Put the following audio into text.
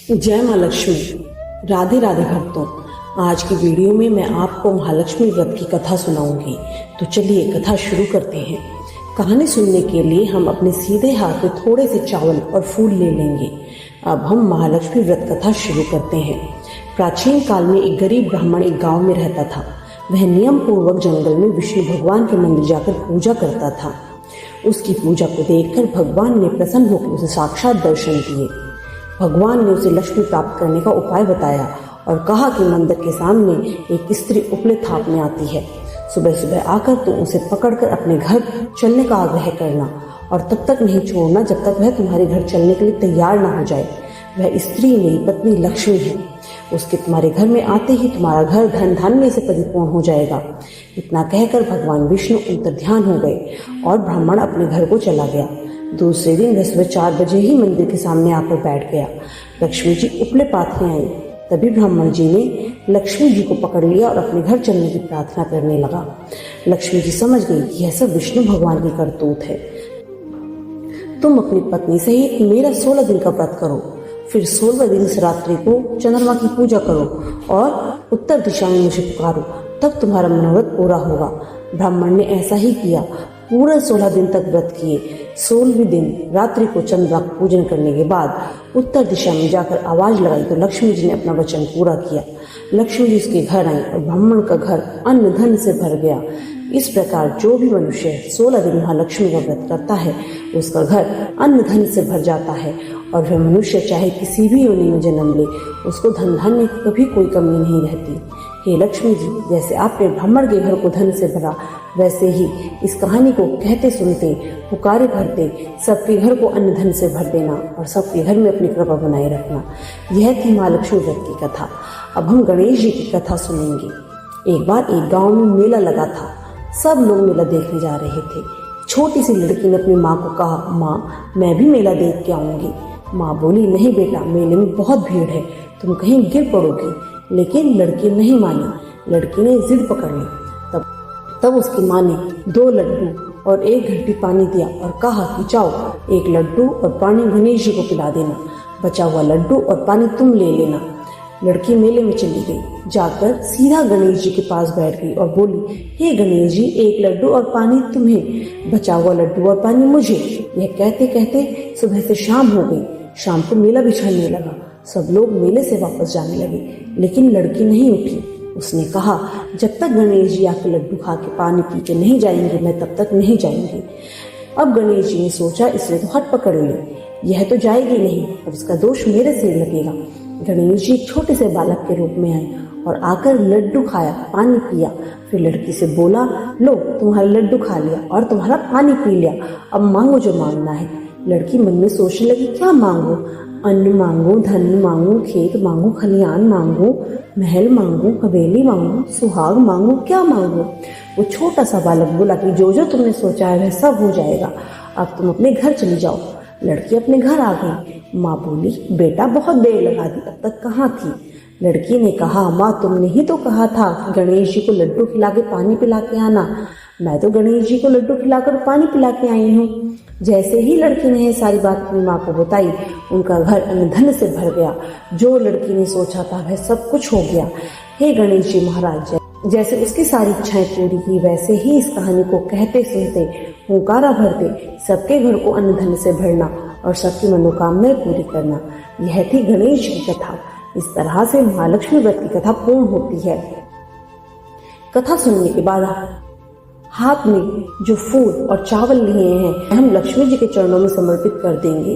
जय माँ लक्ष्मी। राधे राधे भक्तों। आज की वीडियो में मैं आपको महालक्ष्मी व्रत की कथा सुनाऊंगी। तो चलिए कथा शुरू करते हैं। कहानी सुनने के लिए हम अपने सीधे हाथ में थोड़े से चावल और फूल ले लेंगे। अब हम महालक्ष्मी व्रत कथा शुरू करते हैं। प्राचीन काल में एक गरीब ब्राह्मण एक गांव में रहता था। वह नियम पूर्वक जंगल में विष्णु भगवान के मंदिर जाकर पूजा करता था। उसकी पूजा को देखकर भगवान ने प्रसन्न होकर उसे साक्षात दर्शन दिए। भगवान ने उसे लक्ष्मी प्राप्त करने का उपाय बताया और कहा कि मंदिर के सामने एक स्त्री उपले थापने आती है। सुबह सुबह आकर तुम उसे पकड़कर अपने घर चलने का आग्रह करना और तब तक नहीं छोड़ना जब तक वह तुम्हारे घर चलने के लिए तैयार ना हो जाए। वह स्त्री मेरी पत्नी लक्ष्मी है। उसके तुम्हारे घर में आते ही तुम्हारा घर धन धान्य से परिपूर्ण हो जाएगा। इतना कहकर भगवान विष्णु अंतर्ध्यान हो गए और ब्राह्मण अपने घर को चला गया। दूसरे दिन वह सुबह 4 बजे ही मंदिर के सामने आकर बैठ गया। लक्ष्मी जी उपले पाथने आई। तभी ब्राह्मण जी ने लक्ष्मी जी को पकड़ लिया और अपने घर चलने की प्रार्थना करने लगा। लक्ष्मी जी समझ गई कि यह सब विष्णु भगवान की करतूत है। तुम अपनी पत्नी सहित मेरा 16 दिन का व्रत करो, फिर 16वें दिन इस रात्रि को चंद्रमा की पूजा करो और उत्तर दिशा में मुझे पुकारो, तब तुम्हारा मनोरथ पूरा होगा। ब्राह्मण ने ऐसा ही किया। पूरे 16 दिन तक व्रत किए। 16वें दिन रात्रि को चंद्रमा का पूजन करने के बाद उत्तर दिशा में जाकर आवाज लगाई तो लक्ष्मी जी ने अपना वचन पूरा किया। लक्ष्मी जी उसके घर आई और ब्राह्मण का घर अन्न धन से भर गया। इस प्रकार जो भी मनुष्य 16 दिन महालक्ष्मी का व्रत करता है उसका घर अन्न धन से भर जाता है और वह मनुष्य चाहे किसी भी योनि में जन्म ले उसको धन धान्य की कभी कोई कमी नहीं रहती। हे लक्ष्मी जी, जैसे आपने ब्राह्मण के घर को धन से भरा वैसे ही इस कहानी को कहते सुनते पुकारे भरते सबके घर को अन्न धन से भर देना और सबके घर में अपनी कृपा बनाए रखना। यह थी महालक्ष्मी व्रत की कथा। अब हम गणेश जी की कथा सुनेंगे। एक बार एक गांव में मेला लगा था। सब लोग मेला देखने जा रहे थे। छोटी सी लड़की ने अपनी माँ को कहा, माँ मैं भी मेला देख के आऊंगी। माँ बोली, नहीं बेटा, मेले में बहुत भीड़ है, तुम कहीं गिर पड़ोगी। लेकिन लड़की नहीं मानी। लड़की ने जिद पकड़ ली। तब उसकी माँ ने 2 लड्डू और 1 घंटी पानी दिया और कहा कि जाओ 1 लड्डू और पानी गणेश जी को पिला देना, बचा हुआ लड्डू और पानी तुम ले लेना। लड़की मेले में चली गई। जाकर सीधा गणेश जी के पास बैठ गई और बोली, हे गणेश जी, 1 लड्डू और पानी तुम्हें, बचा हुआ लड्डू और पानी मुझे। यह कहते कहते सुबह से शाम हो गई। शाम को मेला बिछड़ने लगा। सब लोग मेले से वापस जाने लगे, लेकिन लड़की नहीं उठी। उसने कहा, जब तक गणेश जी आके लड्डू खा के पानी पी के नहीं जाएंगे मैं तब तक नहीं जाऊंगी। अब गणेश जी ने सोचा, इसने तो हट पकड़ ली, यह तो जाएगी नहीं, अब इसका दोष मेरे सिर लगेगा। गणेश जी छोटे से बालक के रूप में आए और आकर लड्डू खाया, पानी पिया। फिर लड़की से बोला, लो तुम्हारा लड्डू खा लिया और तुम्हारा पानी पी लिया, अब मांगो जो मांगना है। लड़की मन में सोचने लगी, क्या मांगू? अन्न मांगू, धन मांगू, खेत मांगू, खलियान मांगू, महल मांगू, हवेली मांगू, सुहाग मांगू, क्या मांगू? वो छोटा सा बालक बोला कि जो जो तुमने सोचा है वह सब हो जाएगा, अब तुम अपने घर चली जाओ। लड़की अपने घर आ गई। माँ बोली, बेटा बहुत देर लगा दी, अब तक कहाँ थी? लड़की ने कहा, माँ तुमने ही तो कहा था गणेश जी को लड्डू खिला के पानी पिला के आना। मैं तो गणेश जी को लड्डू खिलाकर पानी पिला के आई हूँ। जैसे ही लड़की ने सारी बात अपनी माँ को बताई, उनका घर अन्न धन से भर गया। जो लड़की ने सोचा था वह सब कुछ हो गया। हे गणेश जी महाराज, जैसे उसकी सारी इच्छाएं पूरी की वैसे ही इस कहानी को कहते सुनते हुंकारा भरते सबके घर को अन्न धन से भरना और सबकी मनोकामनाएं पूरी करना। यह थी गणेश जी की कथा। इस तरह से महालक्ष्मी व्रत की कथा पूर्ण होती है। कथा सुनने के बाद हाथ में जो फूल और चावल लिए हैं हम लक्ष्मी जी के चरणों में समर्पित कर देंगे।